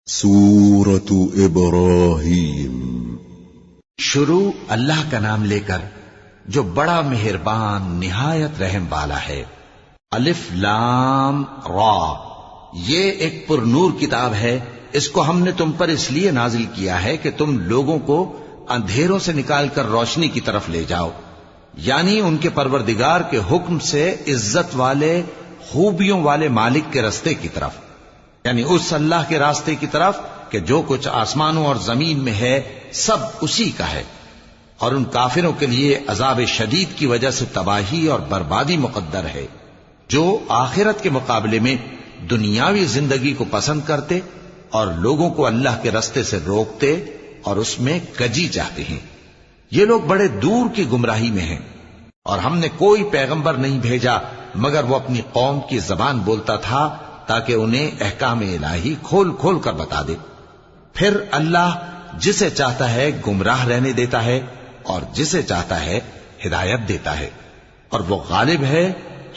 سورة ابراہیم۔ شروع اللہ کا نام لے کر جو بڑا مہربان نہایت رحم والا ہے۔ الف لام را، یہ ایک پر نور کتاب ہے، اس کو ہم نے تم پر اس لیے نازل کیا ہے کہ تم لوگوں کو اندھیروں سے نکال کر روشنی کی طرف لے جاؤ، یعنی ان کے پروردگار کے حکم سے عزت والے خوبیوں والے مالک کے راستے کی طرف، یعنی اس اللہ کے راستے کی طرف کہ جو کچھ آسمانوں اور زمین میں ہے سب اسی کا ہے۔ اور ان کافروں کے لیے عذاب شدید کی وجہ سے تباہی اور بربادی مقدر ہے، جو آخرت کے مقابلے میں دنیاوی زندگی کو پسند کرتے اور لوگوں کو اللہ کے راستے سے روکتے اور اس میں کجی چاہتے ہیں۔ یہ لوگ بڑے دور کی گمراہی میں ہیں، اور ہم نے کوئی پیغمبر نہیں بھیجا مگر وہ اپنی قوم کی زبان بولتا تھا تاکہ انہیں احکام الہی کھول کھول کر بتا دے۔ پھر اللہ جسے چاہتا ہے گمراہ رہنے دیتا ہے اور جسے چاہتا ہے ہدایت دیتا ہے، اور وہ غالب ہے،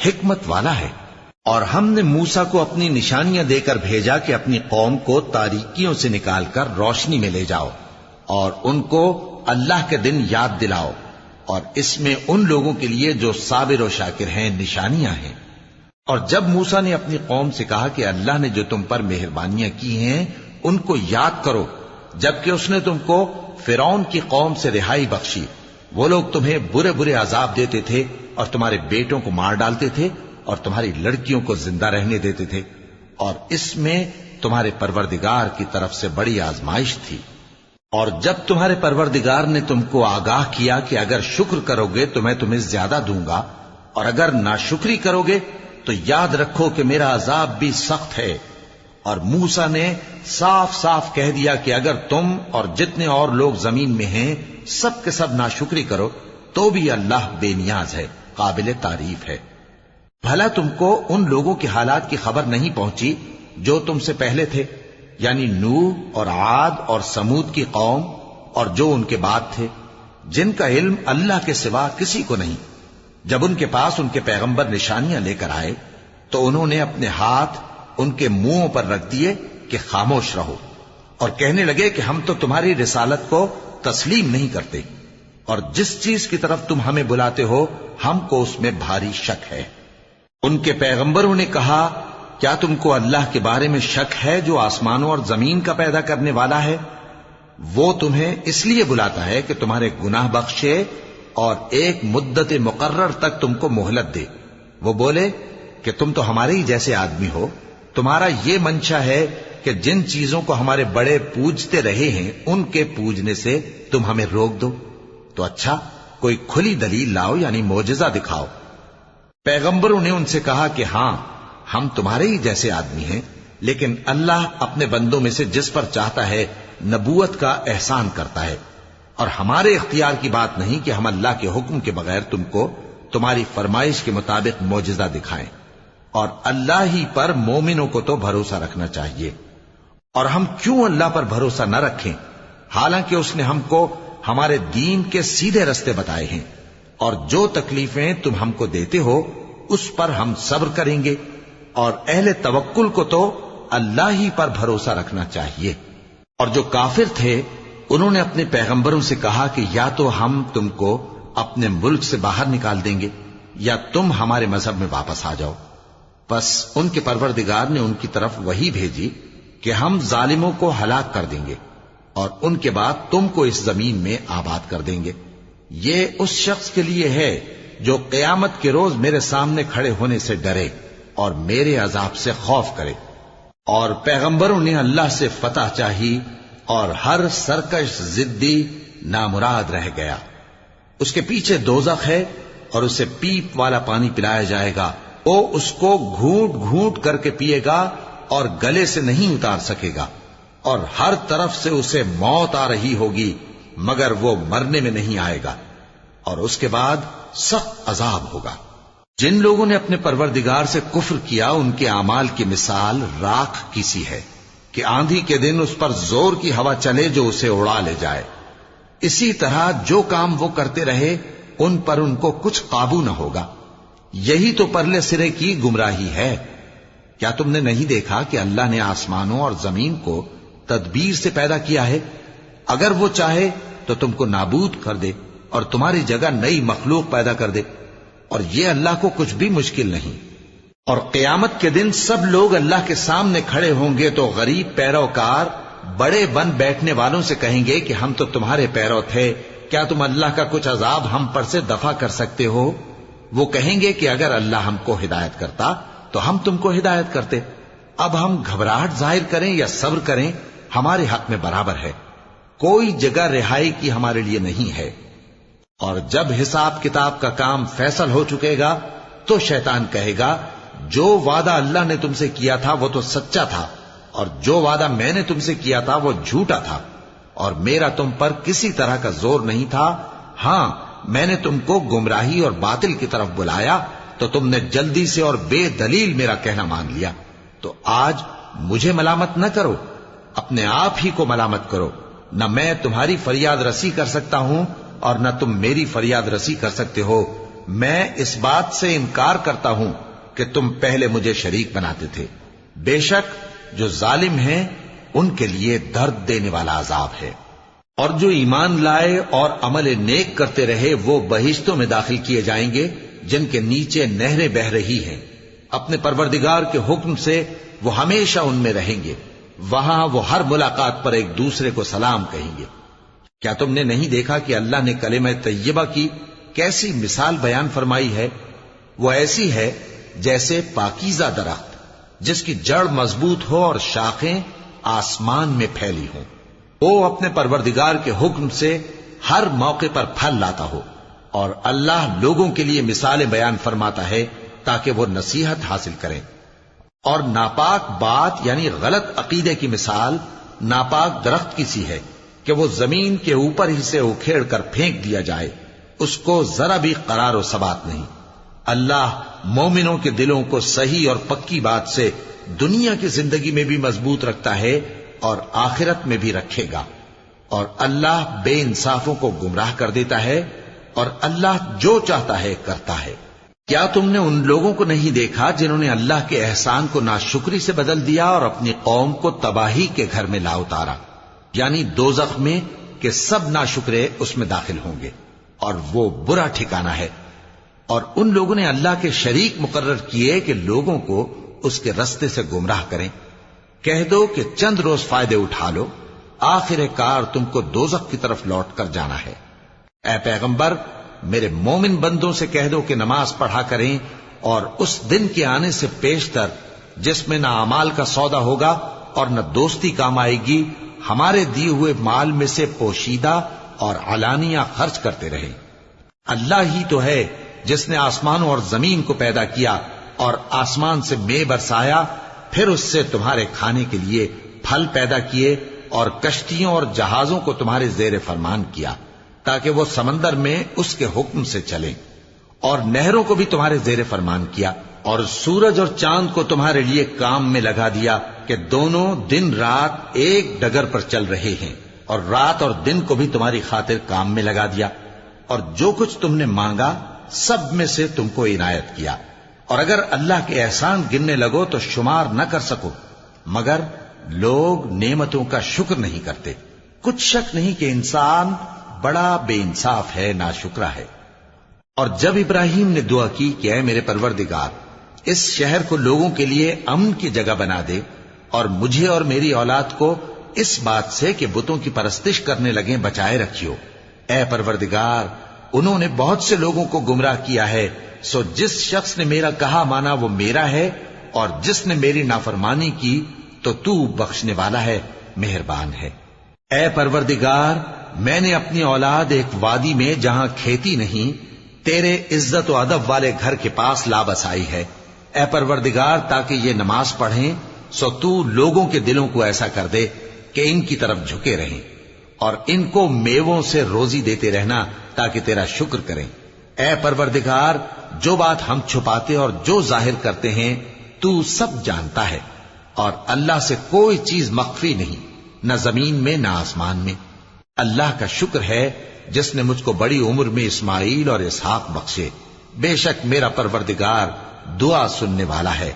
حکمت والا ہے۔ اور ہم نے موسیٰ کو اپنی نشانیاں دے کر بھیجا کہ اپنی قوم کو تاریکیوں سے نکال کر روشنی میں لے جاؤ اور ان کو اللہ کے دن یاد دلاؤ، اور اس میں ان لوگوں کے لیے جو صابر و شاکر ہیں نشانیاں ہیں۔ اور جب موسیٰ نے اپنی قوم سے کہا کہ اللہ نے جو تم پر مہربانیاں کی ہیں ان کو یاد کرو، جبکہ اس نے تم کو فرعون کی قوم سے رہائی بخشی، وہ لوگ تمہیں برے برے عذاب دیتے تھے اور تمہارے بیٹوں کو مار ڈالتے تھے اور تمہاری لڑکیوں کو زندہ رہنے دیتے تھے، اور اس میں تمہارے پروردگار کی طرف سے بڑی آزمائش تھی۔ اور جب تمہارے پروردگار نے تم کو آگاہ کیا کہ اگر شکر کرو گے تو میں تمہیں زیادہ دوں گا، اور اگر ناشکری کرو گے تو یاد رکھو کہ میرا عذاب بھی سخت ہے۔ اور موسیٰ نے صاف صاف کہہ دیا کہ اگر تم اور جتنے اور لوگ زمین میں ہیں سب کے سب ناشکری کرو تو بھی اللہ بے نیاز ہے، قابل تعریف ہے۔ بھلا تم کو ان لوگوں کے حالات کی خبر نہیں پہنچی جو تم سے پہلے تھے، یعنی نوح اور عاد اور سمود کی قوم اور جو ان کے بعد تھے، جن کا علم اللہ کے سوا کسی کو نہیں۔ جب ان کے پاس ان کے پیغمبر نشانیاں لے کر آئے تو انہوں نے اپنے ہاتھ ان کے منہوں پر رکھ دیے کہ خاموش رہو، اور کہنے لگے کہ ہم تو تمہاری رسالت کو تسلیم نہیں کرتے، اور جس چیز کی طرف تم ہمیں بلاتے ہو ہم کو اس میں بھاری شک ہے۔ ان کے پیغمبروں نے کہا کیا تم کو اللہ کے بارے میں شک ہے جو آسمانوں اور زمین کا پیدا کرنے والا ہے؟ وہ تمہیں اس لیے بلاتا ہے کہ تمہارے گناہ بخشے اور ایک مدت مقرر تک تم کو مہلت دے۔ وہ بولے کہ تم تو ہمارے ہی جیسے آدمی ہو، تمہارا یہ منشا ہے کہ جن چیزوں کو ہمارے بڑے پوجتے رہے ہیں ان کے پوجنے سے تم ہمیں روک دو، تو اچھا کوئی کھلی دلیل لاؤ، یعنی معجزہ دکھاؤ۔ پیغمبروں نے ان سے کہا کہ ہاں ہم تمہارے ہی جیسے آدمی ہیں، لیکن اللہ اپنے بندوں میں سے جس پر چاہتا ہے نبوت کا احسان کرتا ہے، اور ہمارے اختیار کی بات نہیں کہ ہم اللہ کے حکم کے بغیر تم کو تمہاری فرمائش کے مطابق معجزہ دکھائیں، اور اللہ ہی پر مومنوں کو تو بھروسہ رکھنا چاہیے۔ اور ہم کیوں اللہ پر بھروسہ نہ رکھیں حالانکہ اس نے ہم کو ہمارے دین کے سیدھے رستے بتائے ہیں، اور جو تکلیفیں تم ہم کو دیتے ہو اس پر ہم صبر کریں گے، اور اہل توکل کو تو اللہ ہی پر بھروسہ رکھنا چاہیے۔ اور جو کافر تھے انہوں نے اپنے پیغمبروں سے کہا کہ یا تو ہم تم کو اپنے ملک سے باہر نکال دیں گے یا تم ہمارے مذہب میں واپس آ جاؤ۔ پس ان کے پروردگار نے ان کی طرف وحی بھیجی کہ ہم ظالموں کو ہلاک کر دیں گے اور ان کے بعد تم کو اس زمین میں آباد کر دیں گے۔ یہ اس شخص کے لیے ہے جو قیامت کے روز میرے سامنے کھڑے ہونے سے ڈرے اور میرے عذاب سے خوف کرے۔ اور پیغمبروں نے اللہ سے فتح چاہی اور ہر سرکش ضدی نامراد رہ گیا۔ اس کے پیچھے دوزخ ہے اور اسے پیپ والا پانی پلایا جائے گا، وہ اس کو گھونٹ گھونٹ کر کے پیے گا اور گلے سے نہیں اتار سکے گا، اور ہر طرف سے اسے موت آ رہی ہوگی مگر وہ مرنے میں نہیں آئے گا، اور اس کے بعد سخت عذاب ہوگا۔ جن لوگوں نے اپنے پروردگار سے کفر کیا ان کے اعمال کی مثال راکھ کی سی ہے کہ آندھی کے دن اس پر زور کی ہوا چلے جو اسے اڑا لے جائے۔ اسی طرح جو کام وہ کرتے رہے ان پر ان کو کچھ قابو نہ ہوگا۔ یہی تو پرلے سرے کی گمراہی ہے۔ کیا تم نے نہیں دیکھا کہ اللہ نے آسمانوں اور زمین کو تدبیر سے پیدا کیا ہے؟ اگر وہ چاہے تو تم کو نابود کر دے اور تمہاری جگہ نئی مخلوق پیدا کر دے، اور یہ اللہ کو کچھ بھی مشکل نہیں۔ اور قیامت کے دن سب لوگ اللہ کے سامنے کھڑے ہوں گے تو غریب پیروکار بڑے بن بیٹھنے والوں سے کہیں گے کہ ہم تو تمہارے پیرو تھے، کیا تم اللہ کا کچھ عذاب ہم پر سے دفع کر سکتے ہو؟ وہ کہیں گے کہ اگر اللہ ہم کو ہدایت کرتا تو ہم تم کو ہدایت کرتے، اب ہم گھبراہٹ ظاہر کریں یا صبر کریں ہمارے حق میں برابر ہے، کوئی جگہ رہائی کی ہمارے لیے نہیں ہے۔ اور جب حساب کتاب کا کام فیصل ہو چکے گا تو شیطان کہے گا جو وعدہ اللہ نے تم سے کیا تھا وہ تو سچا تھا، اور جو وعدہ میں نے تم سے کیا تھا وہ جھوٹا تھا، اور میرا تم پر کسی طرح کا زور نہیں تھا، ہاں میں نے تم کو گمراہی اور باطل کی طرف بلایا تو تم نے جلدی سے اور بے دلیل میرا کہنا مان لیا، تو آج مجھے ملامت نہ کرو، اپنے آپ ہی کو ملامت کرو، نہ میں تمہاری فریاد رسی کر سکتا ہوں اور نہ تم میری فریاد رسی کر سکتے ہو۔ میں اس بات سے انکار کرتا ہوں کہ تم پہلے مجھے شریک بناتے تھے، بے شک جو ظالم ہیں ان کے لیے درد دینے والا عذاب ہے۔ اور جو ایمان لائے اور عمل نیک کرتے رہے وہ بہشتوں میں داخل کیے جائیں گے جن کے نیچے نہریں بہ رہی ہیں، اپنے پروردگار کے حکم سے وہ ہمیشہ ان میں رہیں گے، وہاں وہ ہر ملاقات پر ایک دوسرے کو سلام کہیں گے۔ کیا تم نے نہیں دیکھا کہ اللہ نے کلمہ طیبہ کی کیسی مثال بیان فرمائی ہے؟ وہ ایسی ہے جیسے پاکیزہ درخت جس کی جڑ مضبوط ہو اور شاخیں آسمان میں پھیلی ہوں، وہ اپنے پروردگار کے حکم سے ہر موقع پر پھل لاتا ہو، اور اللہ لوگوں کے لیے مثالیں بیان فرماتا ہے تاکہ وہ نصیحت حاصل کریں۔ اور ناپاک بات یعنی غلط عقیدے کی مثال ناپاک درخت کی سی ہے کہ وہ زمین کے اوپر ہی سے اکھیڑ کر پھینک دیا جائے، اس کو ذرا بھی قرار و ثبات نہیں۔ اللہ مومنوں کے دلوں کو صحیح اور پکی بات سے دنیا کی زندگی میں بھی مضبوط رکھتا ہے اور آخرت میں بھی رکھے گا، اور اللہ بے انصافوں کو گمراہ کر دیتا ہے، اور اللہ جو چاہتا ہے کرتا ہے۔ کیا تم نے ان لوگوں کو نہیں دیکھا جنہوں نے اللہ کے احسان کو ناشکری سے بدل دیا اور اپنی قوم کو تباہی کے گھر میں لا اتارا، یعنی دوزخ میں کہ سب ناشکرے اس میں داخل ہوں گے، اور وہ برا ٹھکانہ ہے۔ اور ان لوگوں نے اللہ کے شریک مقرر کیے کہ لوگوں کو اس کے رستے سے گمراہ کریں۔ کہہ دو کہ چند روز فائدے اٹھا لو، آخر کار تم کو دوزخ کی طرف لوٹ کر جانا ہے۔ اے پیغمبر، میرے مومن بندوں سے کہہ دو کہ نماز پڑھا کریں، اور اس دن کے آنے سے پیشتر جس میں نہ اعمال کا سودا ہوگا اور نہ دوستی کام آئے گی، ہمارے دیے ہوئے مال میں سے پوشیدہ اور علانیہ خرچ کرتے رہیں۔ اللہ ہی تو ہے جس نے آسمانوں اور زمین کو پیدا کیا اور آسمان سے مے برسایا، پھر اس سے تمہارے کھانے کے لیے پھل پیدا کیے اور کشتیوں اور جہازوں کو تمہارے زیر فرمان کیا تاکہ وہ سمندر میں اس کے حکم سے چلیں، اور نہروں کو بھی تمہارے زیر فرمان کیا، اور سورج اور چاند کو تمہارے لیے کام میں لگا دیا کہ دونوں دن رات ایک ڈگر پر چل رہے ہیں، اور رات اور دن کو بھی تمہاری خاطر کام میں لگا دیا، اور جو کچھ تم نے مانگا سب میں سے تم کو عنایت کیا، اور اگر اللہ کے احسان گننے لگو تو شمار نہ کر سکو، مگر لوگ نعمتوں کا شکر نہیں کرتے۔ کچھ شک نہیں کہ انسان بڑا بے انصاف ہے، ناشکرا ہے۔ اور جب ابراہیم نے دعا کی کہ اے میرے پروردگار، اس شہر کو لوگوں کے لیے امن کی جگہ بنا دے، اور مجھے اور میری اولاد کو اس بات سے کہ بتوں کی پرستش کرنے لگیں بچائے رکھیو، اے پروردگار انہوں نے بہت سے لوگوں کو گمراہ کیا ہے، سو جس شخص نے میرا کہا مانا وہ میرا ہے، اور جس نے میری نافرمانی کی تو تو بخشنے والا ہے، مہربان ہے۔ اے پروردگار، میں نے اپنی اولاد ایک وادی میں جہاں کھیتی نہیں تیرے عزت و ادب والے گھر کے پاس لا بسائی ہے، اے پروردگار تاکہ یہ نماز پڑھیں، سو تو لوگوں کے دلوں کو ایسا کر دے کہ ان کی طرف جھکے رہیں، اور ان کو میووں سے روزی دیتے رہنا تاکہ تیرا شکر کریں۔ اے پروردگار، جو بات ہم چھپاتے اور جو ظاہر کرتے ہیں تو سب جانتا ہے، اور اللہ سے کوئی چیز مخفی نہیں، نہ زمین میں نہ آسمان میں۔ اللہ کا شکر ہے جس نے مجھ کو بڑی عمر میں اسماعیل اور اسحاق بخشے، بے شک میرا پروردگار دعا سننے والا ہے۔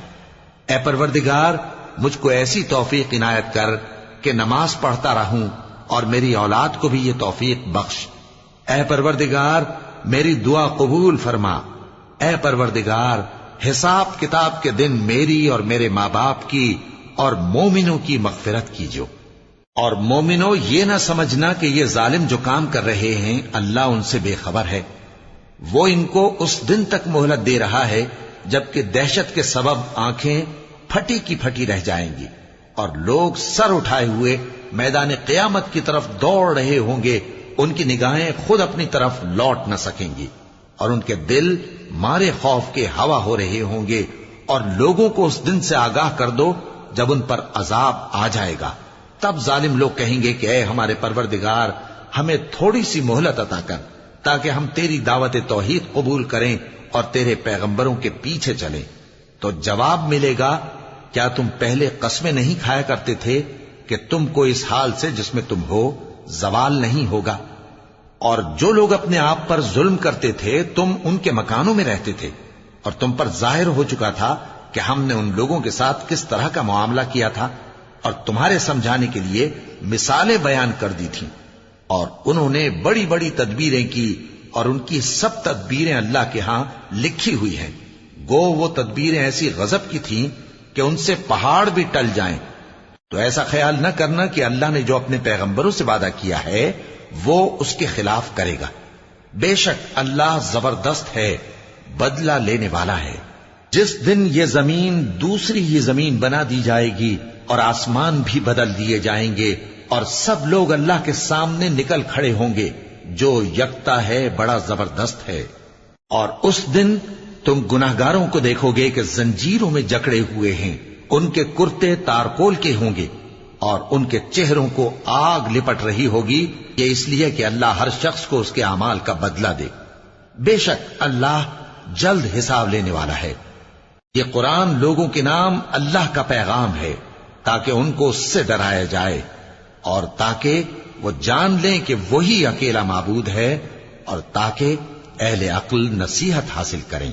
اے پروردگار، مجھ کو ایسی توفیق عنایت کر کہ نماز پڑھتا رہوں اور میری اولاد کو بھی یہ توفیق بخش۔ اے پروردگار میری دعا قبول فرما۔ اے پروردگار حساب کتاب کے دن میری اور میرے ماں باپ کی اور مومنوں کی مغفرت کیجو۔ اور مومنوں یہ نہ سمجھنا کہ یہ ظالم جو کام کر رہے ہیں اللہ ان سے بے خبر ہے، وہ ان کو اس دن تک مہلت دے رہا ہے جبکہ دہشت کے سبب آنکھیں پھٹی کی پھٹی رہ جائیں گی اور لوگ سر اٹھائے ہوئے میدان قیامت کی طرف دوڑ رہے ہوں گے، ان کی نگاہیں خود اپنی طرف لوٹ نہ سکیں گی اور ان کے دل مارے خوف کے ہوا ہو رہے ہوں گے۔ اور لوگوں کو اس دن سے آگاہ کر دو جب ان پر عذاب آ جائے گا، تب ظالم لوگ کہیں گے کہ اے ہمارے پروردگار ہمیں تھوڑی سی مہلت عطا کر تاکہ ہم تیری دعوت توحید قبول کریں اور تیرے پیغمبروں کے پیچھے چلیں۔ تو جواب ملے گا کیا تم پہلے قسمیں نہیں کھایا کرتے تھے کہ تم کو اس حال سے جس میں تم ہو زوال نہیں ہوگا؟ اور جو لوگ اپنے آپ پر ظلم کرتے تھے تم ان کے مکانوں میں رہتے تھے اور تم پر ظاہر ہو چکا تھا کہ ہم نے ان لوگوں کے ساتھ کس طرح کا معاملہ کیا تھا اور تمہارے سمجھانے کے لیے مثالیں بیان کر دی تھیں۔ اور انہوں نے بڑی بڑی تدبیریں کی اور ان کی سب تدبیریں اللہ کے ہاں لکھی ہوئی ہیں، گو وہ تدبیریں ایسی غضب کی تھیں کہ ان سے پہاڑ بھی ٹل جائیں۔ تو ایسا خیال نہ کرنا کہ اللہ نے جو اپنے پیغمبروں سے وعدہ کیا ہے وہ اس کے خلاف کرے گا۔ بے شک اللہ زبردست ہے، بدلہ لینے والا ہے۔ جس دن یہ زمین دوسری ہی زمین بنا دی جائے گی اور آسمان بھی بدل دیے جائیں گے اور سب لوگ اللہ کے سامنے نکل کھڑے ہوں گے جو یکتا ہے بڑا زبردست ہے۔ اور اس دن تم گناہگاروں کو دیکھو گے کہ زنجیروں میں جکڑے ہوئے ہیں، ان کے کرتے تارکول کے ہوں گے اور ان کے چہروں کو آگ لپٹ رہی ہوگی، یہ اس لیے کہ اللہ ہر شخص کو اس کے اعمال کا بدلہ دے۔ بے شک اللہ جلد حساب لینے والا ہے۔ یہ قرآن لوگوں کے نام اللہ کا پیغام ہے تاکہ ان کو اس سے ڈرایا جائے اور تاکہ وہ جان لیں کہ وہی اکیلا معبود ہے اور تاکہ اہل عقل نصیحت حاصل کریں۔